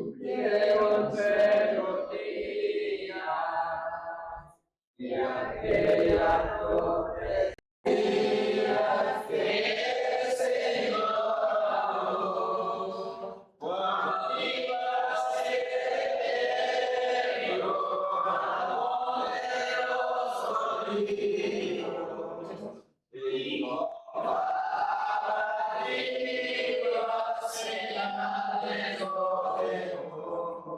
Supieron nuestros días y aquellas profecías que el Señor habló. Cuando iba a ser eterno, amor de los olvidos, dijo palabra viva, señal de poder.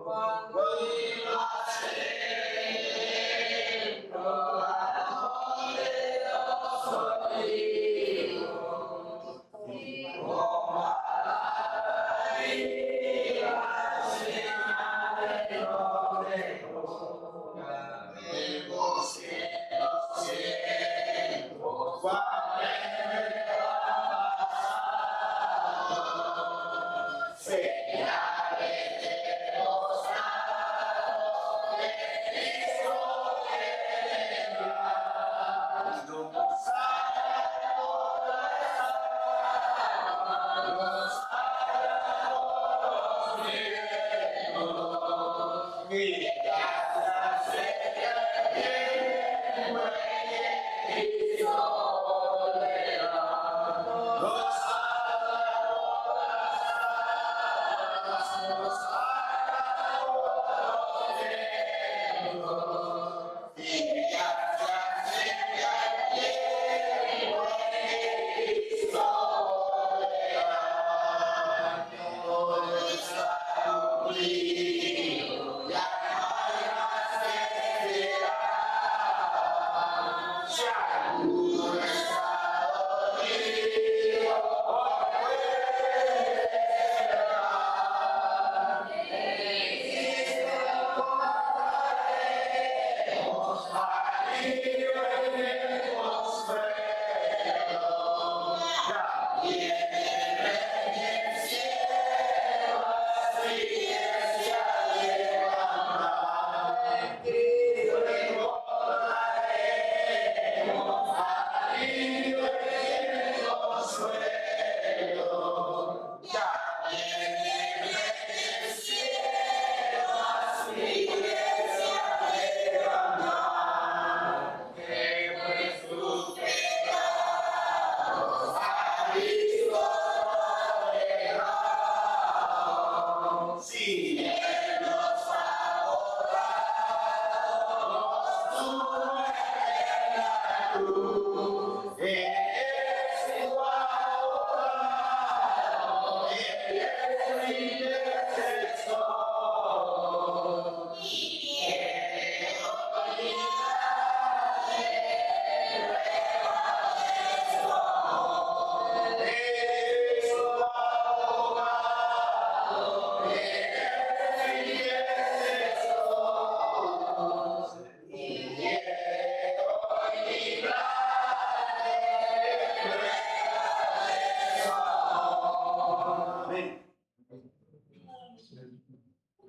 Cuando iba a ser eterno, amor de los olvidos, dijo palabra viva, señal de poder. Cambiemos cielos, ciegos, señales de gozado de Cristo celebrando, salvo las almas, salvo los cielos, mi casa será llena de Cristo celebrando,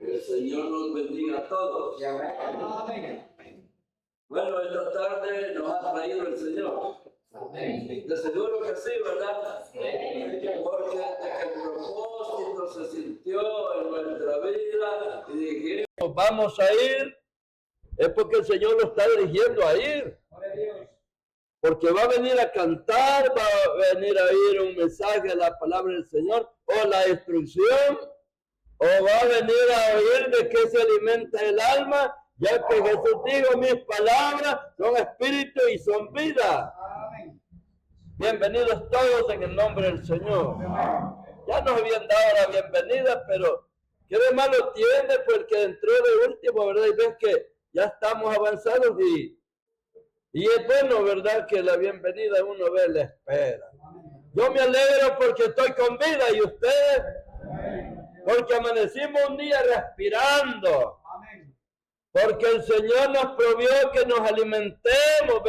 El Señor nos bendiga a todos. Bueno, esta tarde nos ha traído el Señor. De seguro que sí, ¿verdad? Porque desde que el propósito se sintió en nuestra vida y dijimos, vamos a ir, es porque el Señor lo está dirigiendo a ir. Porque va a venir a cantar, va a venir a oír un mensaje de la palabra del Señor, o la instrucción, o va a venir a oír de qué se alimenta el alma, ya que Jesús dijo, mis palabras son espíritu y son vida. Bienvenidos todos en el nombre del Señor. Ya nos habían dado la bienvenida, pero qué de malo tiene, porque entró de último, ¿verdad? Y ves que ya estamos avanzados y es bueno, ¿verdad? Que la bienvenida uno ve la espera. Yo me alegro porque estoy con vida, ¿y ustedes? Porque amanecimos un día respirando. Porque el Señor nos provió que nos alimentemos,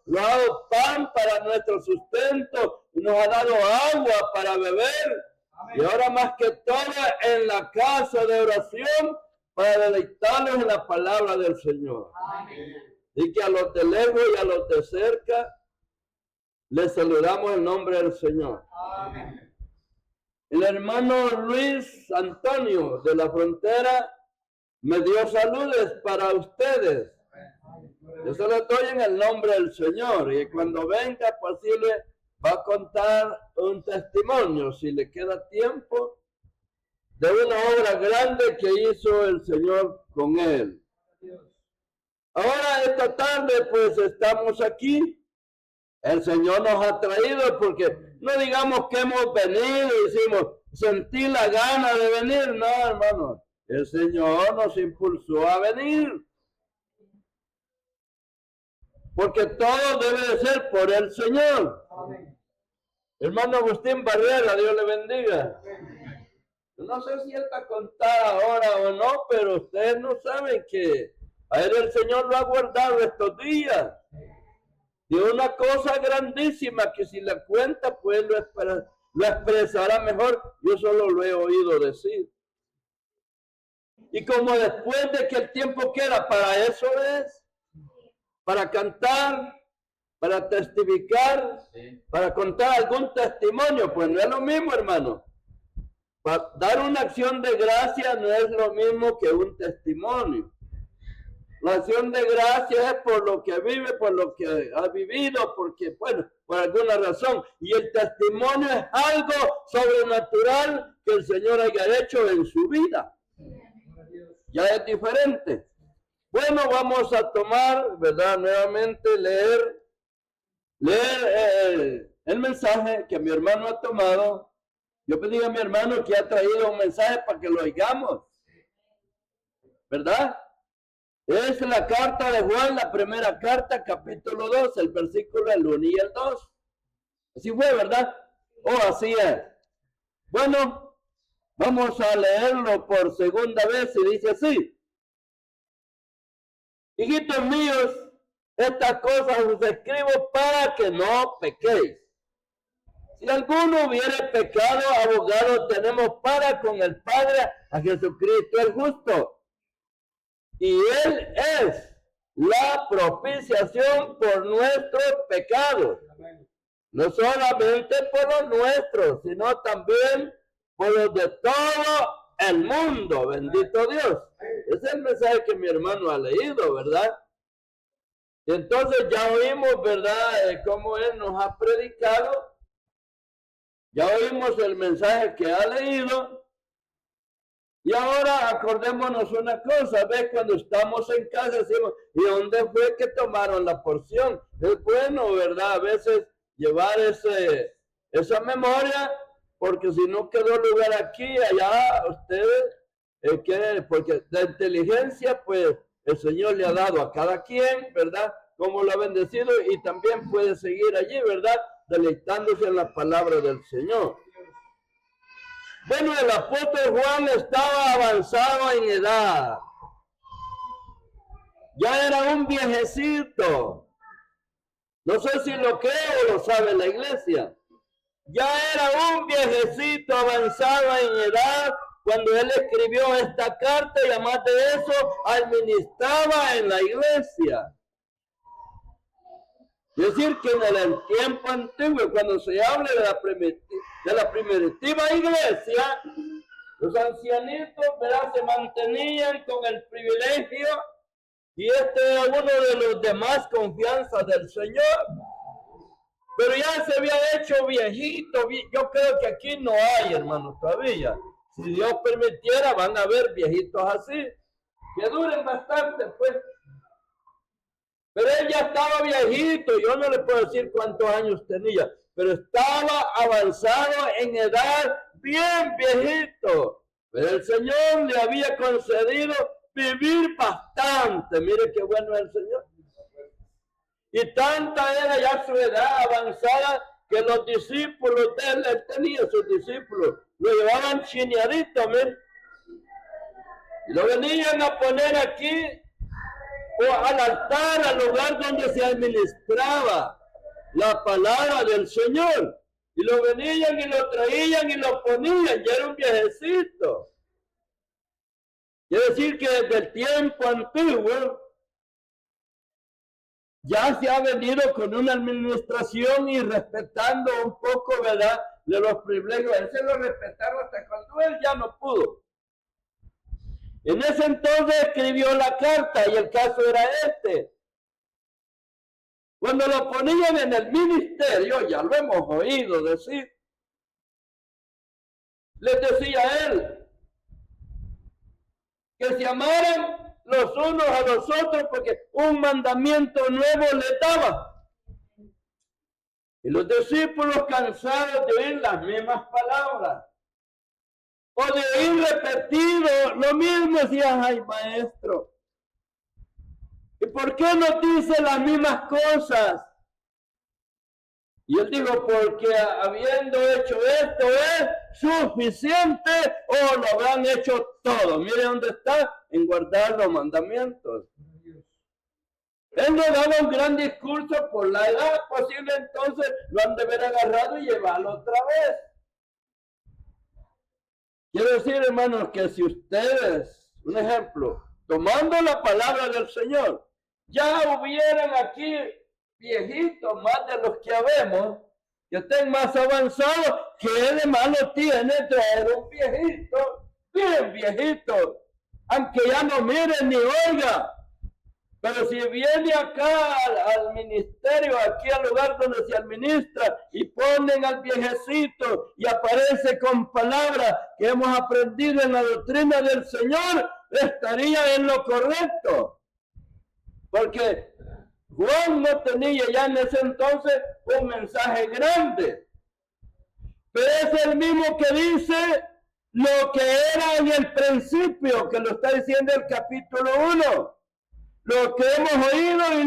nos ha dado pan para nuestro sustento, y nos ha dado agua para beber. Y ahora más que todo en la casa de oración para deleitarnos en la palabra del Señor. Y que a los de lejos y a los de cerca les saludamos en nombre del Señor. El hermano Luis Antonio de la Frontera me dio saludos para ustedes. Yo se los doy en el nombre del Señor. Y cuando venga, pues sí le va a contar un testimonio, si le queda tiempo, de una obra grande que hizo el Señor con él. Ahora esta tarde pues estamos aquí. El Señor nos ha traído porque no digamos que hemos venido y decimos, sentí la gana de venir. No, hermano, el Señor nos impulsó a venir. Porque todo debe de ser por el Señor. Amén. Hermano Agustín Barrera, Dios le bendiga. No sé si él va a contar ahora o no, pero ustedes no saben que a él el Señor lo ha guardado estos días. Y una cosa grandísima que si la cuenta, pues lo expresará mejor. Yo solo lo he oído decir. Y como después de que el tiempo queda, para eso es, para cantar, para testificar, para contar algún testimonio, pues no es lo mismo, hermano. Para dar una acción de gracia no es lo mismo que un testimonio. La acción de gracia es por lo que vive, por lo que ha vivido, porque, bueno, por alguna razón. Y el testimonio es algo sobrenatural que el Señor haya hecho en su vida. Ya es diferente. Bueno, vamos a tomar, ¿verdad? Nuevamente leer el mensaje que mi hermano ha tomado. Yo pedí a mi hermano que ha traído un mensaje para que lo oigamos, ¿verdad? Es la carta de Juan, la primera carta, capítulo 2, el versículo el 1 y el 2. Así fue, ¿verdad? Así es. Bueno, vamos a leerlo por segunda vez y dice así. Hijitos míos, estas cosas os escribo para que no pequéis. Si alguno hubiere pecado, abogado tenemos para con el Padre a Jesucristo el justo. Y Él es la propiciación por nuestros pecados. No solamente por los nuestros, sino también por los de todo el mundo. Bendito Dios. Ese es el mensaje que mi hermano ha leído, ¿verdad? Y entonces ya oímos, ¿verdad? Cómo Él nos ha predicado. Ya oímos el mensaje que ha leído. Y ahora acordémonos una cosa, ¿ves? Cuando estamos en casa decimos, ¿y dónde fue que tomaron la porción? Es bueno, ¿verdad? A veces llevar esa memoria, porque si no quedó lugar aquí, allá, ustedes, porque la inteligencia, pues, el Señor le ha dado a cada quien, ¿verdad? Como lo ha bendecido, y también puede seguir allí, ¿verdad? Deleitándose en la palabra del Señor. Bueno, el apóstol Juan estaba avanzado en edad. Ya era un viejecito. No sé si lo cree o lo sabe la iglesia. Ya era un viejecito avanzado en edad cuando él escribió esta carta y además de eso administraba en la iglesia. Es decir, que en el tiempo antiguo, cuando se habla de la primitiva iglesia, los ancianitos, ¿verdad?, se mantenían con el privilegio y este era uno de los de más confianza del Señor. Pero ya se había hecho viejito. Yo creo que aquí no hay, hermanos, todavía. Si Dios permitiera, van a haber viejitos así, que duren bastante, pues. Pero él ya estaba viejito, yo no le puedo decir cuántos años tenía, pero estaba avanzado en edad, bien viejito. Pero el Señor le había concedido vivir bastante. Mire qué bueno es el Señor. Y tanta era ya su edad avanzada que los discípulos de él tenía sus discípulos, lo llevaban chineadito, mire. Y lo venían a poner aquí, o al altar, al lugar donde se administraba la palabra del Señor. Y lo venían y lo traían y lo ponían, ya era un viejecito. Quiere decir que desde el tiempo antiguo ya se ha venido con una administración y respetando un poco, ¿verdad?, de los privilegios. Él se lo respetaron hasta cuando él ya no pudo. En ese entonces escribió la carta y el caso era este. Cuando lo ponían en el ministerio, ya lo hemos oído decir, les decía a él que se amaran los unos a los otros porque un mandamiento nuevo les daba. Y los discípulos, cansados de oír las mismas palabras o de oír repetido lo mismo, decían: ay, maestro, ¿y por qué nos dice las mismas cosas? Y él dijo: porque habiendo hecho esto es suficiente, o lo habrán hecho todo. Mire dónde está, en guardar los mandamientos. Él no daba un gran discurso por la edad posible, entonces lo han de haber agarrado y llevarlo otra vez. Quiero decir, hermanos, que si ustedes, un ejemplo, tomando la palabra del Señor, ya hubieran aquí viejitos más de los que habemos, que estén más avanzados, ¿qué de malo tiene traer un viejito, bien viejito, aunque ya no mire ni oiga? Pero si viene acá al ministerio, aquí al lugar donde se administra, y ponen al viejecito y aparece con palabras que hemos aprendido en la doctrina del Señor, estaría en lo correcto. Porque Juan no tenía ya en ese entonces un mensaje grande, pero es el mismo que dice lo que era en el principio, que lo está diciendo el capítulo 1. Lo que hemos oído y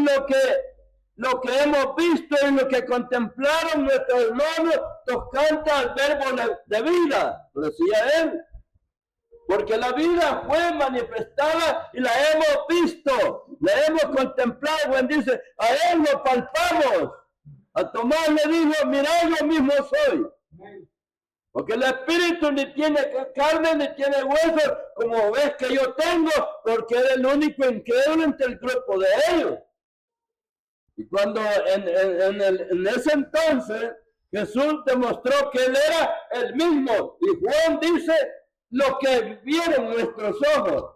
lo que hemos visto y lo que contemplaron nuestros hermanos tocante al verbo de vida, lo decía él. Porque la vida fue manifestada y la hemos visto, la hemos contemplado. Juan dice: a él lo palpamos. A Tomás le dijo: mira, yo mismo soy. Porque el espíritu ni tiene carne ni tiene hueso, como ves que yo tengo, porque era el único incrédulo entre el grupo de ellos. Y cuando en ese entonces Jesús demostró que él era el mismo, y Juan dice: lo que vieron nuestros ojos,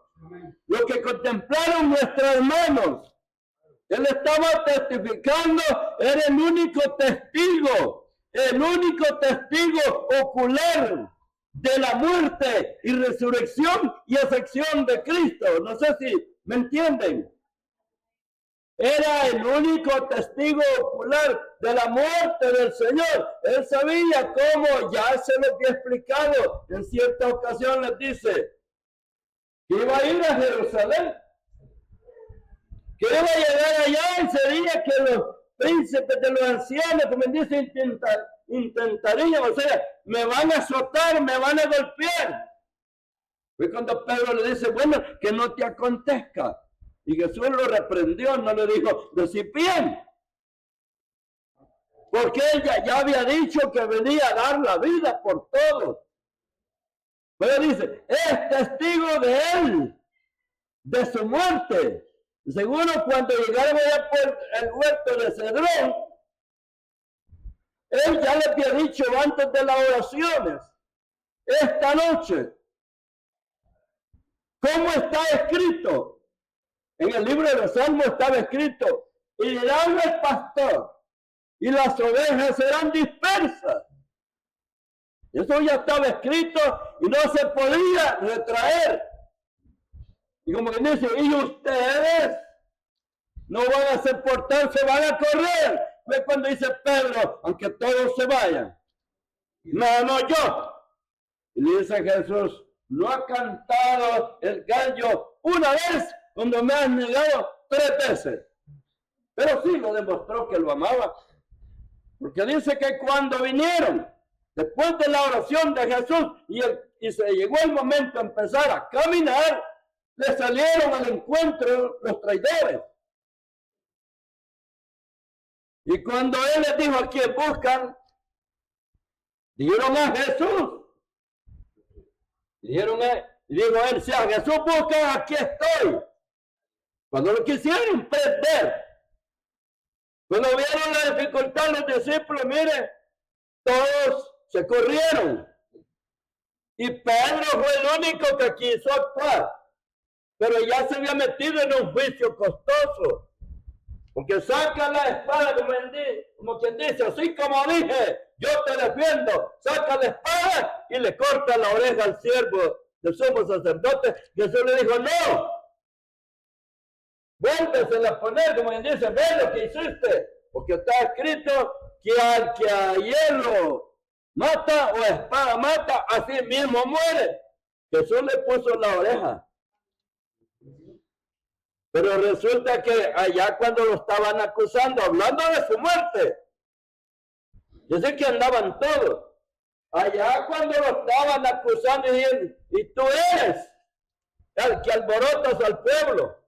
lo que contemplaron nuestros hermanos. Él estaba testificando, era el único testigo ocular de la muerte y resurrección y ascensión de Cristo. No sé si me entienden. Era el único testigo ocular de la muerte del Señor. Él sabía cómo, ya se lo había explicado en cierta ocasión, les dice que iba a ir a Jerusalén, que iba a llegar allá y sería que los príncipes de los ancianos, como dice, intentarían, o sea, me van a azotar, me van a golpear. Fue cuando Pedro le dice: bueno, que no te acontezca. Y Jesús lo reprendió, no le dijo: decid bien. Porque ella ya había dicho que venía a dar la vida por todos. Pero dice: es testigo de él, de su muerte. Seguro cuando llegaron allá por el huerto de Cedrón, él ya le había dicho antes de las oraciones: esta noche, ¿cómo está escrito? En el libro de los Salmos estaba escrito: irán el pastor y las ovejas serán dispersas. Eso ya estaba escrito y no se podía retraer. Y como que dice: y ustedes no van a soportarse, van a correr. Ve cuando dice Pedro: aunque todos se vayan. No, yo. Y le dice Jesús: ¿no ha cantado el gallo una vez cuando me has negado 3 veces? Pero sí lo demostró que lo amaba. Porque dice que cuando vinieron, después de la oración de Jesús, y se llegó el momento de empezar a caminar, le salieron al encuentro los traidores. Y cuando él les dijo: ¿a quién buscan?, dijeron: a Jesús. Dijeron y dijo él: si a Jesús buscan, aquí estoy. Cuando lo quisieron prender, cuando vieron la dificultad, los discípulos, mire, todos se corrieron. Y Pedro fue el único que quiso actuar. Pero ya se había metido en un juicio costoso. Porque saca la espada, como quien dice, así como dije, yo te defiendo. Saca la espada y le corta la oreja al siervo del sumo sacerdote. Jesús le dijo, no. Vuélvesela a poner, como quien dice, ve lo que hiciste. Porque está escrito que al que a hielo mata o a espada mata, así mismo muere. Jesús le puso la oreja. Pero resulta que allá cuando lo estaban acusando, hablando de su muerte, yo sé que andaban todos. Allá cuando lo estaban acusando y diciendo, y tú eres el que alborotas al pueblo.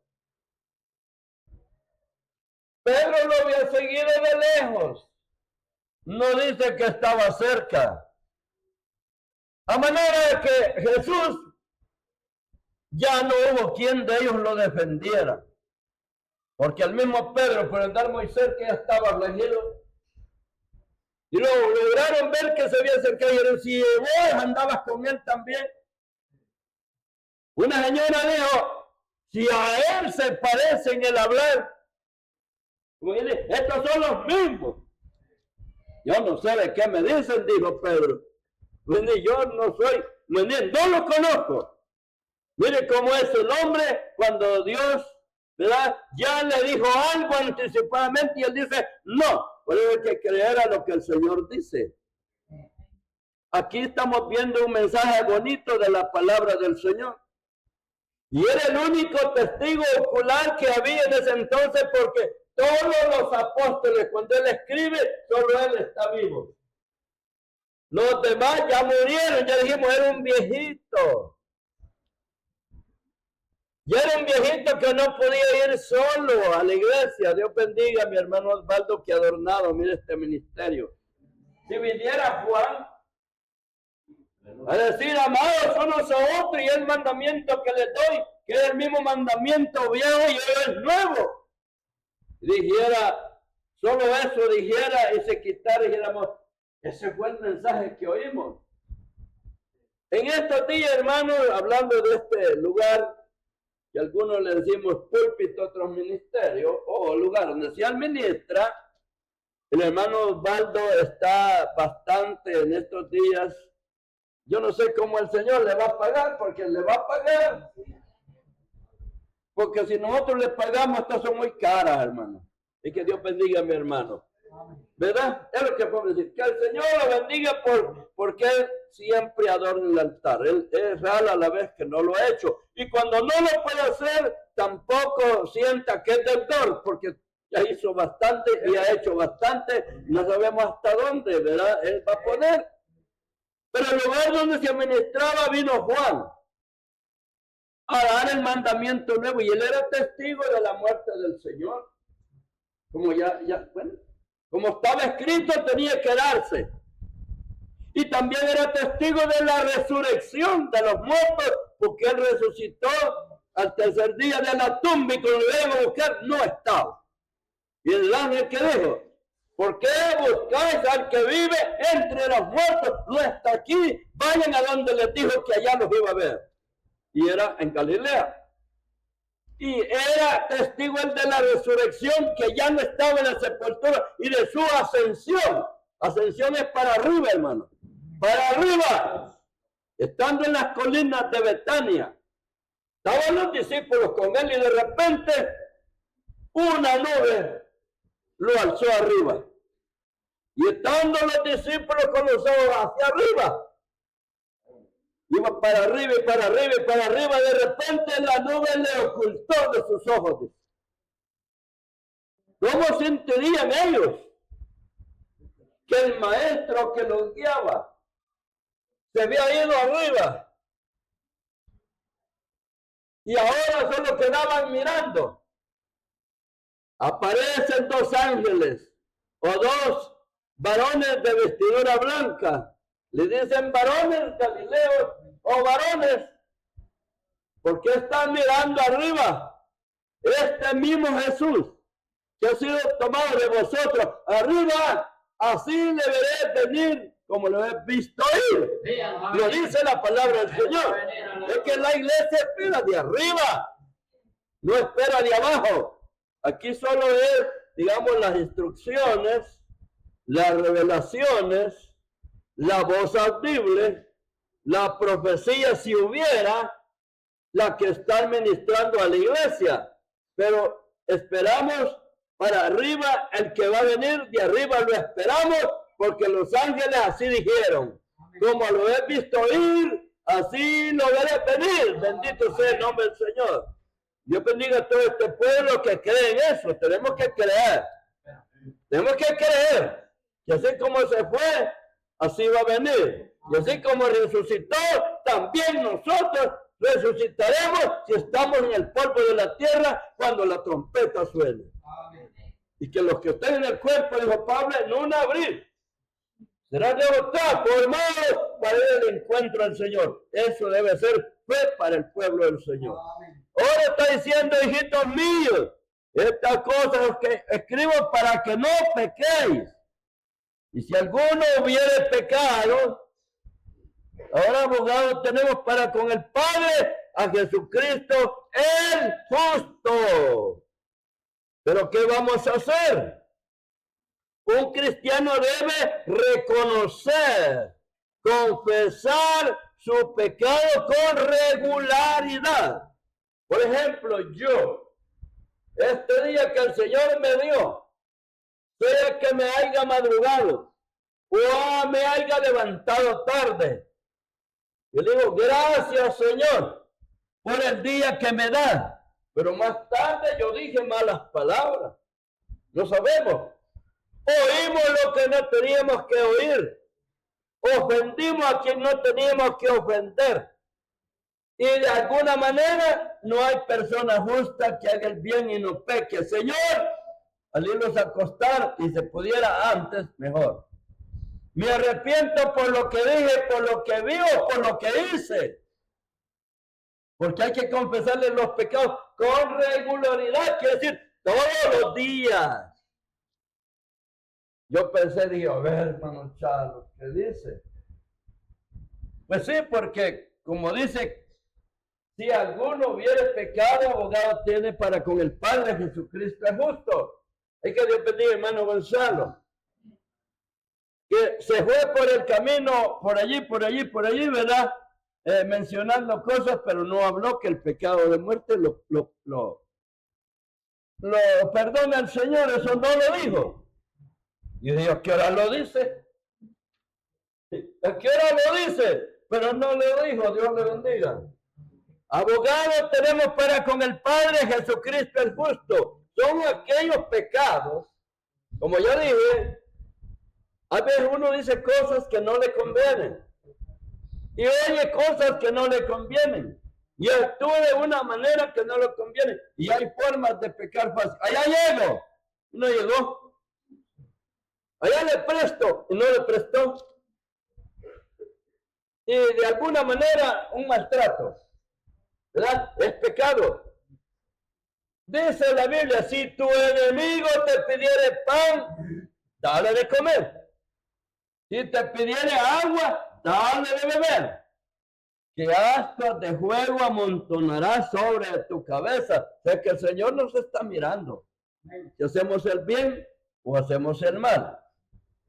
Pedro lo había seguido de lejos. No dice que estaba cerca. A manera de que Jesús ya no hubo quien de ellos lo defendiera. Porque al mismo Pedro, por andar muy cerca, ya estaba afligido. Y luego lograron ver que se había acercado y dijeron, si vos andabas con él también. Una señora dijo, si a él se parece en el hablar, como dice, estos son los mismos. Yo no sé de qué me dicen, dijo Pedro. Yo no soy, no lo conozco. Mire cómo es el hombre cuando Dios, ¿verdad?, ya le dijo algo anticipadamente y él dice, no, por eso hay que creer a lo que el Señor dice. Aquí estamos viendo un mensaje bonito de la palabra del Señor. Y era el único testigo ocular que había en ese entonces, porque todos los apóstoles, cuando él escribe, solo él está vivo. Los demás ya murieron, ya dijimos, era un viejito. Ya era un viejito que no podía ir solo a la iglesia. Dios bendiga a mi hermano Osvaldo que ha adornado, mire este ministerio. Si viniera Juan a decir, amados unos a otros, y el mandamiento que les doy, que es el mismo mandamiento viejo y hoy es nuevo. Y dijera, solo eso dijera y se quitara y dijéramos, ese fue el mensaje que oímos. En estos días, hermanos, hablando de este lugar, que algunos le decimos púlpito, otros ministerios, o lugar donde se administra, el hermano Osvaldo está bastante en estos días. Yo no sé cómo el Señor le va a pagar, porque le va a pagar. Porque si nosotros le pagamos, estas son muy caras, hermano. Y que Dios bendiga a mi hermano. ¿Verdad? Es lo que podemos decir. Que el Señor lo bendiga porque Él siempre adorna el altar. Él es real a la vez que no lo ha hecho. Y cuando no lo puede hacer, tampoco sienta que es deudor, porque ya hizo bastante y ha hecho bastante. No sabemos hasta dónde, ¿verdad? Él va a poner. Pero el lugar donde se administraba vino Juan a dar el mandamiento nuevo. Y él era testigo de la muerte del Señor. Como bueno, como estaba escrito, tenía que darse. Y también era testigo de la resurrección de los muertos, porque él resucitó al tercer día de la tumba y cuando lo iban a buscar no estaba. Y el ángel que dijo, ¿por qué buscáis al que vive entre los muertos? No está aquí, vayan a donde les dijo que allá los iba a ver. Y era en Galilea. Y era testigo él de la resurrección, que ya no estaba en la sepultura, y de su ascensión. Ascensión es para arriba, hermano. Para arriba. Estando en las colinas de Betania. Estaban los discípulos con él y de repente una nube lo alzó arriba. Y estando los discípulos con los ojos hacia arriba, iba para arriba y para arriba y para arriba, de repente la nube le ocultó de sus ojos. ¿Cómo sentirían ellos que el maestro que los guiaba se había ido arriba y ahora solo quedaban mirando? Aparecen dos ángeles o dos varones de vestidura blanca. Le dicen varones galileos o varones, porque están mirando arriba. Este mismo Jesús que ha sido tomado de vosotros arriba, así le veréis venir como lo he visto ir. Lo dice la palabra del Señor. Es que la iglesia espera de arriba, no espera de abajo. Aquí solo es, digamos, las instrucciones, las revelaciones, la voz audible, la profecía si hubiera, la que está administrando a la iglesia. Pero esperamos para arriba, el que va a venir de arriba lo esperamos, porque los ángeles así dijeron. Como lo he visto ir, así lo veré venir. Bendito sea el nombre del Señor. Dios bendiga a todo este pueblo que cree en eso. Tenemos que creer. Tenemos que creer que así como se fue, así va a venir. Y así como resucitó, también nosotros resucitaremos si estamos en el polvo de la tierra cuando la trompeta suene. Y que los que estén en el cuerpo, dijo Pablo, en un abril, serán derrotados, formados para ir al encuentro del Señor. Eso debe ser fe para el pueblo del Señor. Ahora está diciendo, hijitos míos, estas cosas que escribo para que no pequéis. Y si alguno hubiere pecado, ahora abogado tenemos para con el Padre a Jesucristo el justo. Pero ¿qué vamos a hacer? Un cristiano debe reconocer, confesar su pecado con regularidad. Por ejemplo, yo, este día que el Señor me dio, sea que me haya madrugado o me haya levantado tarde, yo le digo, gracias Señor por el día que me da. Pero más tarde yo dije malas palabras. Lo sabemos. Oímos lo que no teníamos que oír. Ofendimos a quien no teníamos que ofender. Y de alguna manera no hay persona justa que haga el bien y no peque. Señor, al irnos a acostar y se pudiera antes, mejor. Me arrepiento por lo que dije, por lo que vi o por lo que hice. Porque hay que confesarle los pecados con regularidad, quiere decir todos los días. Yo pensé, digo, a ver, hermano Chalo, ¿qué dice? Pues sí, porque como dice, si alguno hubiere pecado, abogado tiene para con el Padre Jesucristo es justo. Hay que Dios bendiga, hermano Gonzalo, que se fue por el camino, por allí, ¿verdad? Mencionando cosas, pero no habló que el pecado de muerte lo perdona el Señor, eso no lo dijo. Y Dios, ¿a qué hora lo dice? ¿A qué hora lo dice? Pero no lo dijo, Dios le bendiga. Abogados tenemos para con el Padre Jesucristo el justo. Son aquellos pecados, como yo dije, a veces uno dice cosas que no le convienen. Y oye cosas que no le convienen. Y actúa de una manera que no le conviene. Y hay formas de pecar fácil. Allá llego. No llegó. Allá le presto. Y no le prestó. Y de alguna manera un maltrato. ¿Verdad? Es pecado. Dice la Biblia, si tu enemigo te pidiere pan, dale de comer. Si te pidiere agua, dale de beber, que ascuas de fuego amontonarás sobre tu cabeza. O sea que el Señor nos está mirando. Si hacemos el bien o hacemos el mal.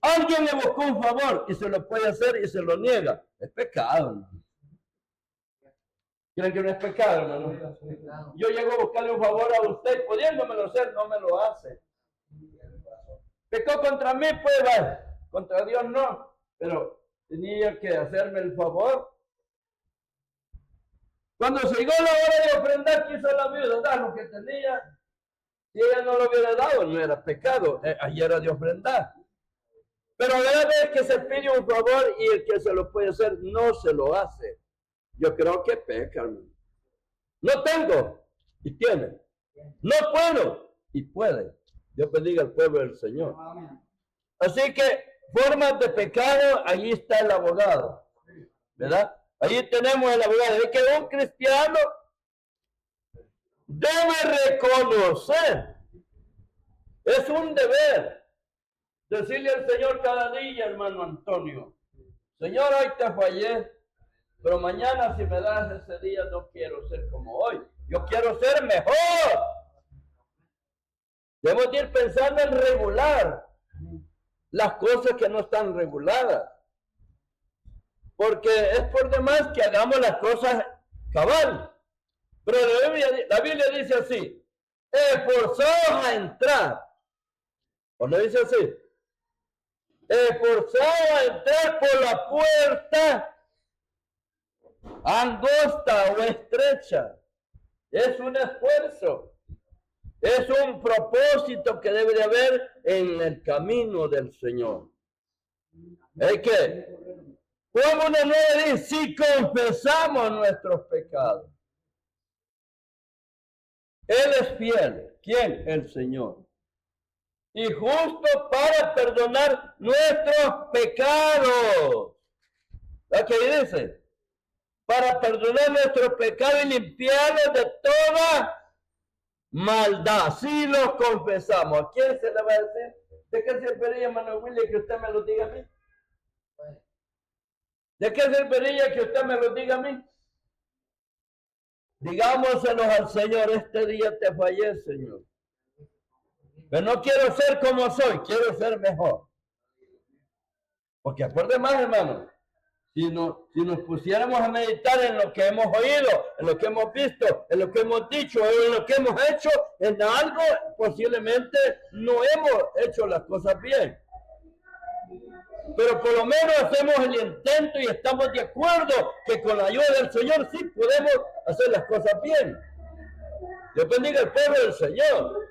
Alguien le buscó un favor y se lo puede hacer y se lo niega. Es pecado, hermano. ¿Creen que no es pecado, hermano? Yo llego a buscarle un favor a usted, pudiéndomelo hacer, no me lo hace. Pecó contra mí, pues va. Contra Dios no, pero tenía que hacerme el favor. Cuando se llegó la hora de ofrendar, quiso la viuda dar lo que tenía. Si ella no lo hubiera dado, no era pecado, ahí era de ofrendar. Pero a la vez que se pide un favor y el que se lo puede hacer no se lo hace. Yo creo que peca, hermano. No tengo y tiene. No puedo y puede. Dios bendiga al pueblo del Señor. Así que formas de pecado, allí está el abogado, ¿verdad? Allí tenemos el abogado. Es que un cristiano debe reconocer, es un deber, decirle al Señor cada día, hermano Antonio, Señor, hoy te fallé, pero mañana si me das ese día no quiero ser como hoy. Yo quiero ser mejor. Debemos ir pensando en regular las cosas que no están reguladas. Porque es por demás que hagamos las cosas cabal. Pero la Biblia dice así, esforzados a entrar. ¿O no dice así? Esforzados a entrar por la puerta angosta o estrecha. Es un esfuerzo. Es un propósito que debe de haber en el camino del Señor. Es que, como una nueva dice, si confesamos nuestros pecados, Él es fiel. ¿Quién? El Señor. Y justo para perdonar nuestros pecados. Aquí dice, para perdonar nuestros pecados y limpiarlos de toda maldad. Si los confesamos. ¿A quién se le va a decir? ¿De qué serviría, hermano Willy, que usted me lo diga a mí? ¿De qué serviría que usted me lo diga a mí? Digámoselos al Señor, este día te fallé, Señor. Pero no quiero ser como soy, quiero ser mejor. Porque por demás, hermano, si nos pusiéramos a meditar en lo que hemos oído, en lo que hemos visto, en lo que hemos dicho, en lo que hemos hecho, en algo posiblemente no hemos hecho las cosas bien. Pero por lo menos hacemos el intento y estamos de acuerdo que con la ayuda del Señor sí podemos hacer las cosas bien. Dios bendiga el pueblo del Señor.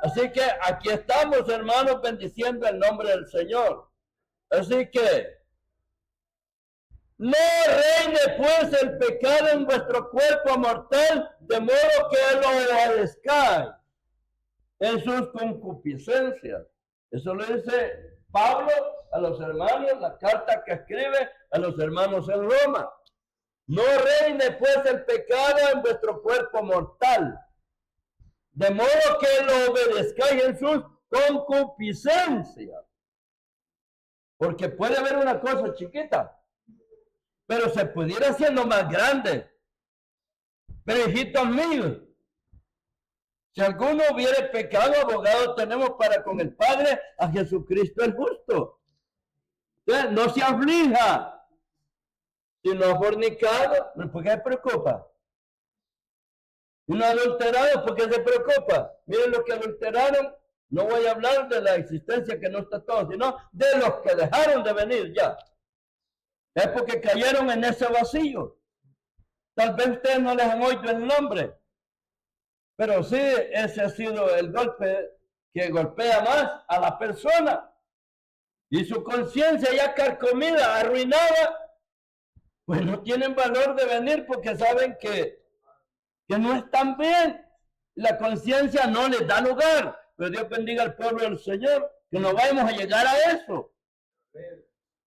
Así que aquí estamos, hermanos, bendiciendo el nombre del Señor. Así que no reine pues el pecado en vuestro cuerpo mortal, de modo que lo obedezcáis en sus concupiscencias. Eso lo dice Pablo a los hermanos, la carta que escribe a los hermanos en Roma. No reine pues el pecado en vuestro cuerpo mortal, de modo que lo obedezcáis en sus concupiscencias. Porque puede haber una cosa chiquita, pero se pudiera haciendo más grande. Pero hijitos míos, si alguno hubiere pecado, abogado tenemos para con el Padre, a Jesucristo el justo. Entonces, no se aflija. Si no ha fornicado, ¿por qué se preocupa? Si no ha adulterado, ¿por qué se preocupa? Miren los que adulteraron, no voy a hablar de la existencia que no está todo, sino de los que dejaron de venir ya. Es porque cayeron en ese vacío. Tal vez ustedes no les han oído el nombre, pero sí ese ha sido el golpe que golpea más a la persona. Y su conciencia ya carcomida, arruinada, pues no tienen valor de venir porque saben que no están bien. La conciencia no les da lugar. Pero Dios bendiga al pueblo del Señor, que no vayamos a llegar a eso.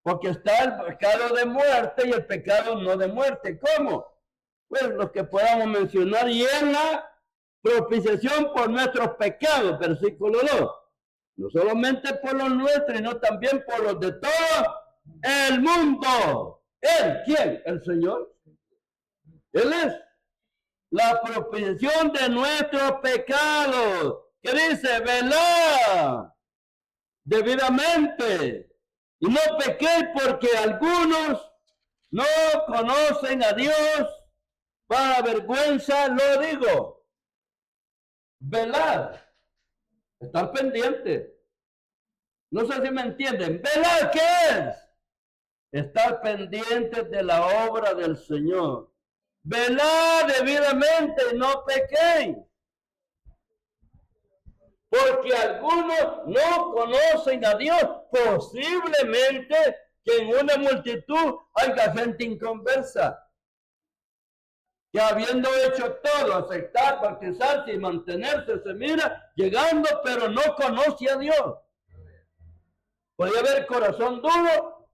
Porque está el pecado de muerte y el pecado no de muerte. ¿Cómo? Pues los que podamos mencionar, y en la propiciación por nuestros pecados, versículo 2. No solamente por los nuestros, sino también por los de todo el mundo. ¿Él? ¿Quién? El Señor. Él es la propiciación de nuestros pecados. ¿Qué dice? Velad debidamente y no pequéis, porque algunos no conocen a Dios. Para vergüenza lo digo. Velad. Estar pendiente. No sé si me entienden. Velad, ¿qué es? Estar pendientes de la obra del Señor. Velad debidamente y no pequéis. Porque algunos no conocen a Dios. Posiblemente que en una multitud haya gente inconversa, que habiendo hecho todo, aceptar, bautizarse y mantenerse, se mira llegando, pero no conoce a Dios. Puede haber corazón duro,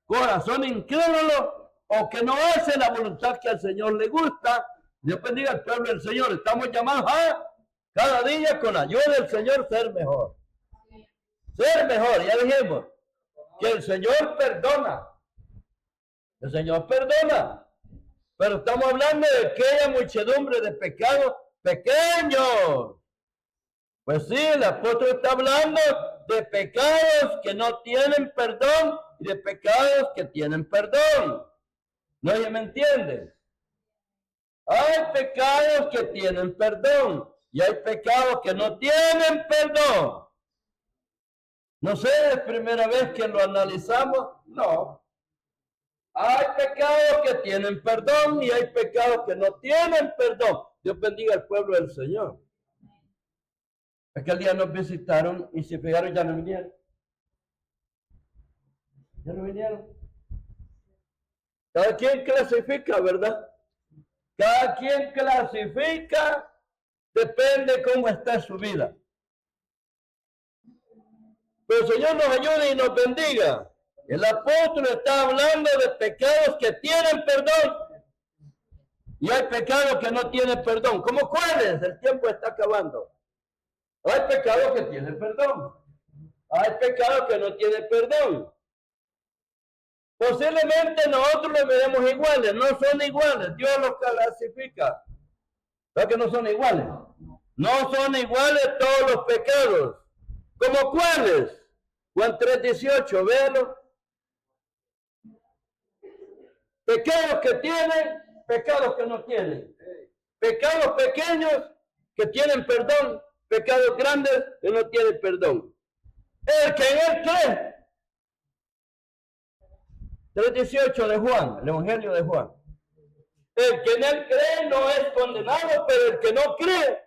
corazón incrédulo, o que no hace la voluntad que al Señor le gusta. Dios bendiga al pueblo del Señor. Estamos llamados a cada día con la ayuda del Señor ser mejor. Ser mejor, ya dijimos. que el Señor perdona. El Señor perdona. Pero estamos hablando de aquella muchedumbre de pecados pequeños. Pues sí, el apóstol está hablando de pecados que no tienen perdón y de pecados que tienen perdón. ¿No me entienden? Hay pecados que tienen perdón y hay pecados que no tienen perdón. No sé, ¿es primera vez que lo analizamos? No. Hay pecados que tienen perdón y hay pecados que no tienen perdón. Dios bendiga al pueblo del Señor. Aquel día nos visitaron y se fijaron, ya no vinieron. Ya no vinieron. Cada quien clasifica, ¿verdad? Cada quien clasifica, depende cómo está su vida. Pero el Señor nos ayude y nos bendiga. El apóstol está hablando de pecados que tienen perdón. Y hay pecados que no tienen perdón. ¿Cómo cuáles? El tiempo está acabando. Hay pecados que tienen perdón. Hay pecados que no tienen perdón. Posiblemente nosotros los veremos iguales. No son iguales. Dios los clasifica. ¿Verdad que no son iguales? No son iguales todos los pecados. ¿Cómo cuáles? Juan 3:18, véanlo. Pecados que tienen, pecados que no tienen. Pecados pequeños que tienen perdón, pecados grandes que no tienen perdón. El que en él cree. 3:18 de Juan, el Evangelio de Juan. El que en él cree no es condenado, pero el que no cree.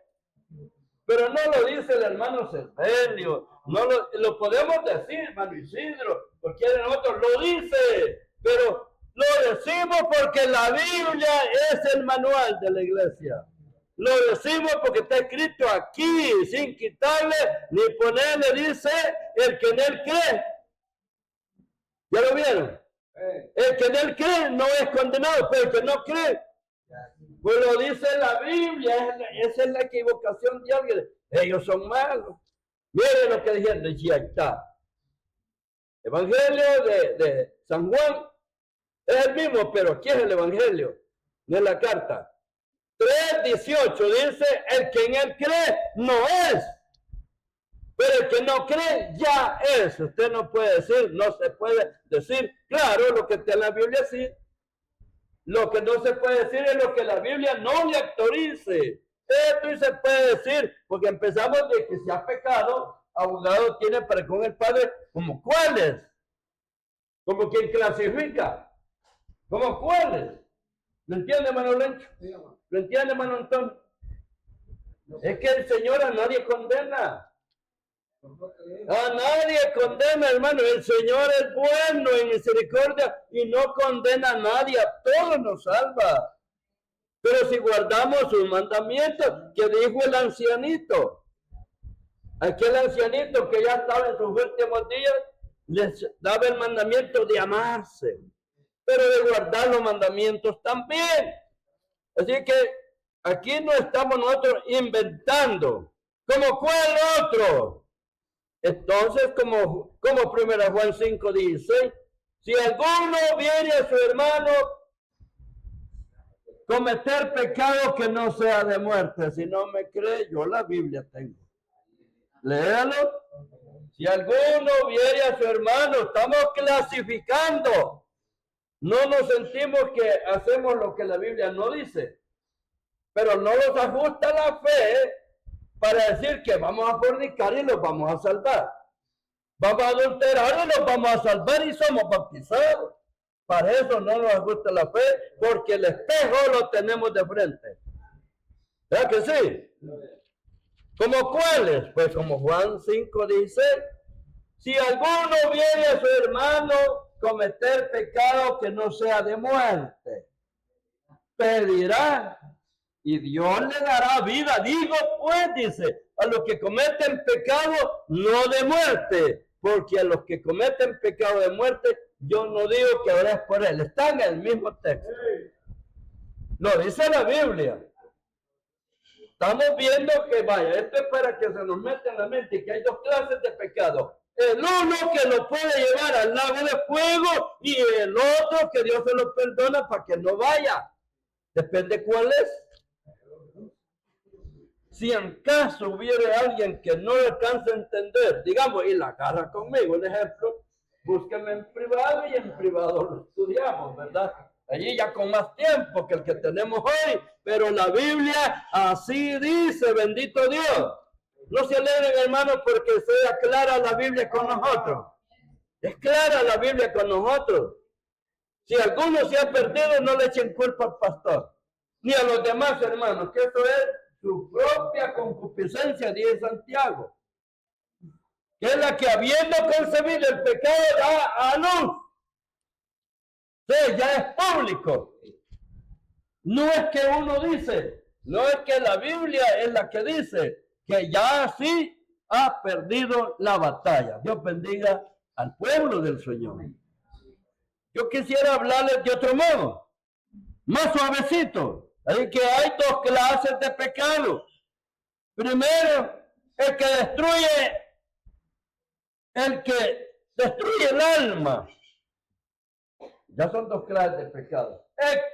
Pero no lo dice el hermano Servelio, no lo podemos decir, hermano Isidro, porque de nosotros lo dice, pero lo decimos porque la Biblia es el manual de la iglesia. Lo decimos porque está escrito aquí, sin quitarle ni ponerle, dice, el que en él cree. ¿Ya lo vieron? El que en él cree no es condenado, pero el que no cree, pues lo dice la Biblia. Esa es la equivocación de alguien. Ellos son malos. Miren lo que dijeron, decía, está. Evangelio de San Juan es el mismo, pero aquí es el Evangelio, no es la carta. 3:18 dice, el que en él cree no es, pero el que no cree ya es. Usted no puede decir, no se puede decir, claro, lo que está en la Biblia sí. Lo que no se puede decir es lo que la Biblia no le autorice. Esto sí se puede decir, porque empezamos de que si ha pecado, abogado tiene para con el Padre, como cuáles, como quien clasifica, como cuáles. ¿Lo entiende, hermano Lencho? ¿Lo entiende, hermano Antonio? Es que el Señor a nadie condena. A nadie condena, hermano. El Señor es bueno en misericordia y no condena a nadie. A todos nos salva. Pero si guardamos sus mandamientos, que dijo el ancianito, aquel ancianito que ya estaba en sus últimos días, les daba el mandamiento de amarse, pero de guardar los mandamientos también. Así que aquí no estamos nosotros inventando. ¿Como cuál otro? Entonces, como 1 Juan 5:16, si alguno viene a su hermano cometer pecado que no sea de muerte, si no me cree, yo la Biblia tengo. Léalo. Si alguno viene a su hermano, estamos clasificando. No nos sentimos que hacemos lo que la Biblia no dice, pero no nos ajusta la fe para decir que vamos a fornicar y los vamos a salvar. Vamos a adulterar y los vamos a salvar y somos bautizados. Para eso no nos ajusta la fe, porque el espejo lo tenemos de frente. ¿Verdad que sí? ¿Como cuáles? Pues como Juan 5:16. Si alguno viene a su hermano cometer pecado que no sea de muerte, pedirá y Dios le dará vida. Digo pues, dice, a los que cometen pecado no de muerte, porque a los que cometen pecado de muerte, yo no digo que ores por él. Está en el mismo texto. Lo dice la Biblia. Estamos viendo que, vaya, esto es para que se nos meta en la mente que hay dos clases de pecado. El uno que lo puede llevar al lago de fuego y el otro que Dios se lo perdona para que no vaya. Depende cuál es. Si en caso hubiera alguien que no alcanza a entender, digamos, y la agarra conmigo, el ejemplo, búsqueme en privado y en privado lo estudiamos, ¿verdad? Allí ya con más tiempo que el que tenemos hoy, pero la Biblia así dice, bendito Dios. No se alegren, hermanos, porque sea clara la Biblia con nosotros. Es clara la Biblia con nosotros. Si alguno se ha perdido, no le echen culpa al pastor, ni a los demás hermanos, que eso es su propia concupiscencia, dice Santiago, que es la que habiendo concebido el pecado da a luz. Entonces ya es público. No es que uno dice, no es que la Biblia es la que dice que ya así ha perdido la batalla. Dios bendiga al pueblo del Señor. Yo quisiera hablarles de otro modo, más suavecito. Así que hay dos clases de pecado. Primero, el que destruye el alma. Ya son dos clases de pecado.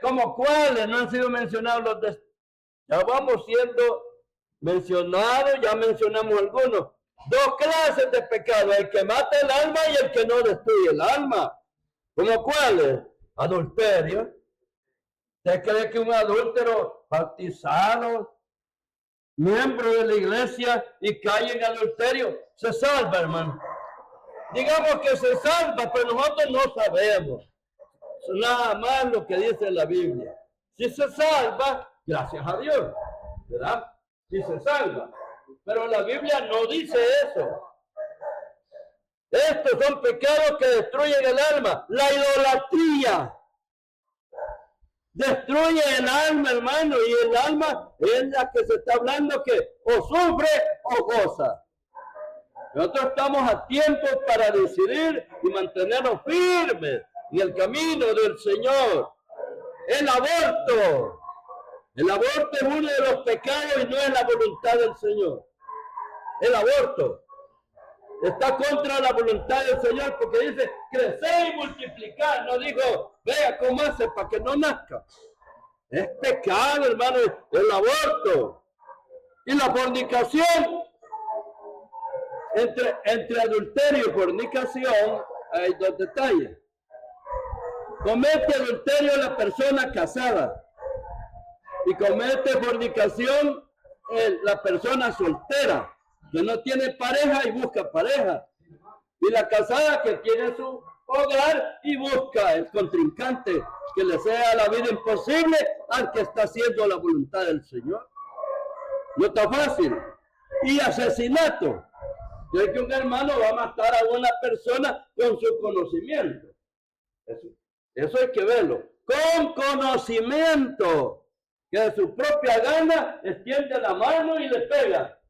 ¿Como cuáles? No han sido mencionados los de... Ya vamos siendo mencionados, ya mencionamos algunos. Dos clases de pecado, el que mata el alma y el que no destruye el alma. ¿Como cuáles? Adulterio. ¿Usted cree que un adúltero bautizado, miembro de la iglesia y cae en adulterio, se salva, hermano? Digamos que se salva, pero nosotros no sabemos. Nada más lo que dice la Biblia. Si se salva, gracias a Dios, ¿verdad? Si se salva. Pero la Biblia no dice eso. Estos son pecados que destruyen el alma. La idolatría destruye el alma, hermano, y el alma es la que se está hablando que o sufre o goza. Nosotros estamos a tiempo para decidir y mantenernos firmes en el camino del Señor. El aborto es uno de los pecados y no es la voluntad del Señor. El aborto está contra la voluntad del Señor porque dice, crecer y multiplicar. No dijo, vea cómo hace para que no nazca. Es pecado, hermano, el aborto. Y la fornicación, entre adulterio y fornicación, hay dos detalles. Comete adulterio la persona casada y comete fornicación la persona soltera, que no tiene pareja y busca pareja. Y la casada que tiene su hogar y busca el contrincante que le sea la vida imposible al que está haciendo la voluntad del Señor. No está fácil. Y asesinato. Es que un hermano va a matar a una persona con su conocimiento. Eso hay que verlo. Con conocimiento. Que de su propia gana extiende la mano y le pega.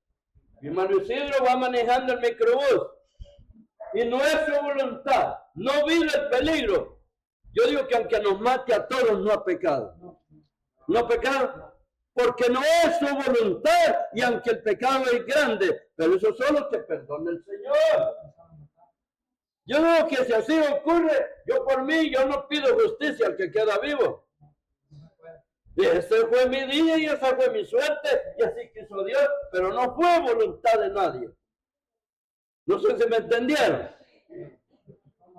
Mi hermano Isidro va manejando el microbús. Y no es su voluntad. No vive el peligro. Yo digo que aunque nos mate a todos, no ha pecado. No ha pecado. Porque no es su voluntad. Y aunque el pecado es grande, pero eso solo te perdona el Señor. Yo digo que si así ocurre, yo por mí, yo no pido justicia al que queda vivo. Y ese fue mi día y esa fue mi suerte y así quiso Dios, pero no fue voluntad de nadie. No sé si me entendieron.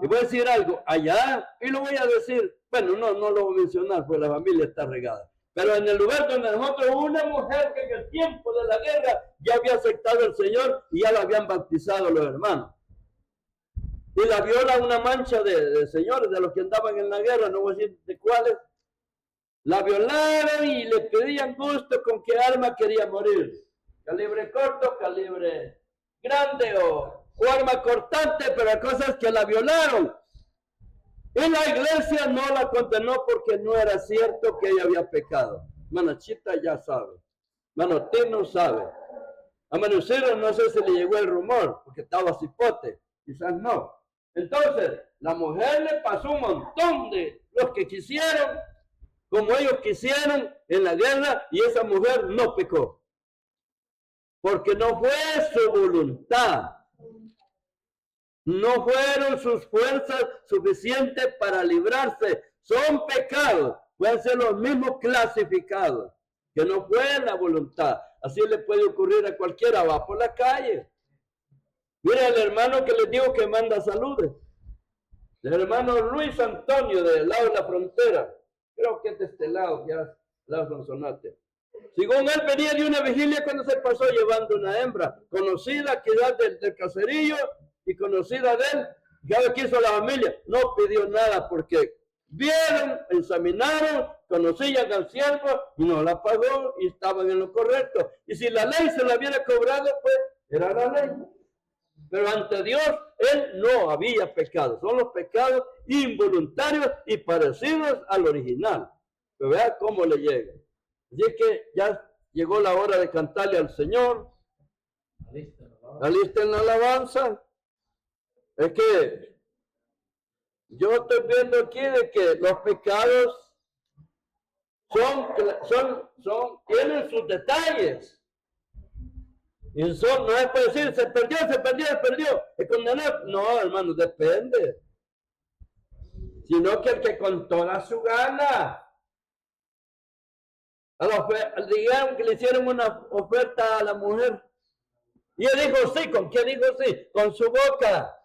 Y voy a decir algo, allá, y lo voy a decir, bueno, no lo voy a mencionar, pues la familia está regada. Pero en el lugar donde nosotros, una mujer que en el tiempo de la guerra ya había aceptado al Señor y ya la habían bautizado los hermanos. Y la viola una mancha de señores, de los que andaban en la guerra, no voy a decir de cuáles. La violaron y le pedían gusto con qué arma quería morir. Calibre corto, calibre grande o arma cortante, pero la cosa es que la violaron. Y la iglesia no la condenó porque no era cierto que ella había pecado. Manachita ya sabe. Manotín no sabe. A Manucero no sé si le llegó el rumor, porque estaba cipote. Quizás no. Entonces, la mujer le pasó un montón de los que quisieron, como ellos quisieron en la guerra, y esa mujer no pecó. Porque no fue su voluntad. No fueron sus fuerzas suficientes para librarse. Son pecados. Pueden ser los mismos clasificados. Que no fue la voluntad. Así le puede ocurrir a cualquiera. Va por la calle. Mira el hermano que les digo que manda saludes. El hermano Luis Antonio del lado de la frontera. Creo que es de este lado, ya lado de Sonsonate. Según él venía de una vigilia cuando se pasó llevando una hembra conocida que era del caserío y conocida de él. Ya lo quiso la familia. No pidió nada porque vieron, examinaron, conocían al siervo y no la pagó y estaban en lo correcto. Y si la ley se la hubiera cobrado, pues era la ley. Pero ante Dios, él no había pecado. Son los pecados involuntarios y parecidos al original. Pero vea cómo le llega. Así que ya llegó la hora de cantarle al Señor. Alisten la alabanza. Es que yo estoy viendo aquí de que los pecados tienen sus detalles. Y no es para decir, se perdió. ¿Es condenado? No, hermano, depende. Sino que el que con toda su gana. Dijeron que le hicieron una oferta a la mujer. Y él dijo sí. ¿Con qué dijo sí? Con su boca.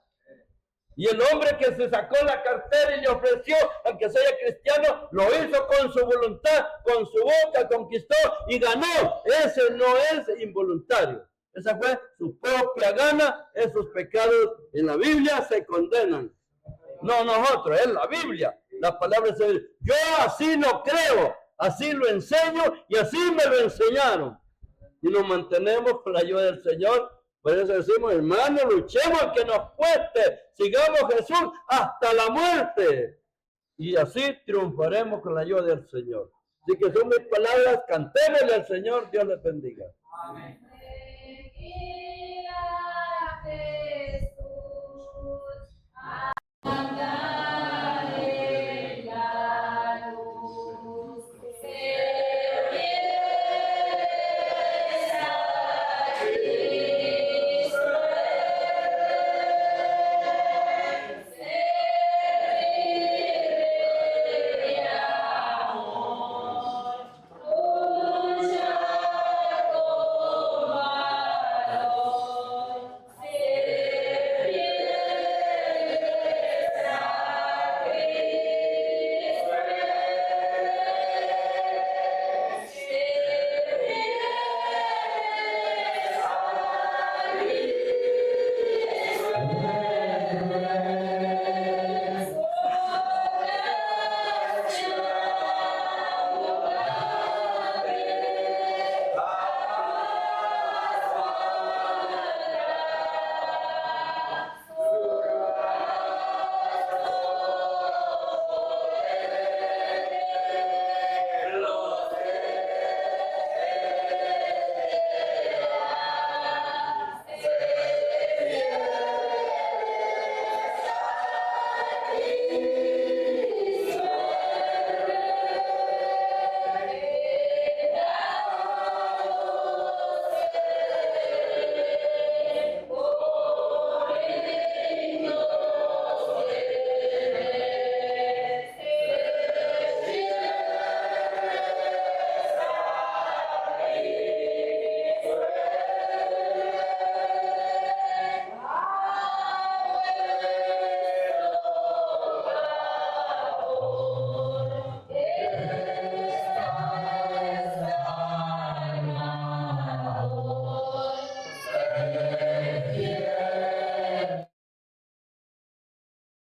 Y el hombre que se sacó la cartera y le ofreció, aunque sea cristiano, lo hizo con su voluntad, con su boca, conquistó y ganó. Ese no es involuntario. Esa fue su propia gana. Esos pecados en la Biblia se condenan. No nosotros, es la Biblia. La palabra dice, yo así lo creo, así lo enseño y así me lo enseñaron. Y nos mantenemos con la ayuda del Señor. Por eso decimos, hermanos, luchemos que nos cueste. Sigamos a Jesús hasta la muerte. Y así triunfaremos con la ayuda del Señor. Así que son mis palabras, cantémosle al Señor, Dios les bendiga. Amén.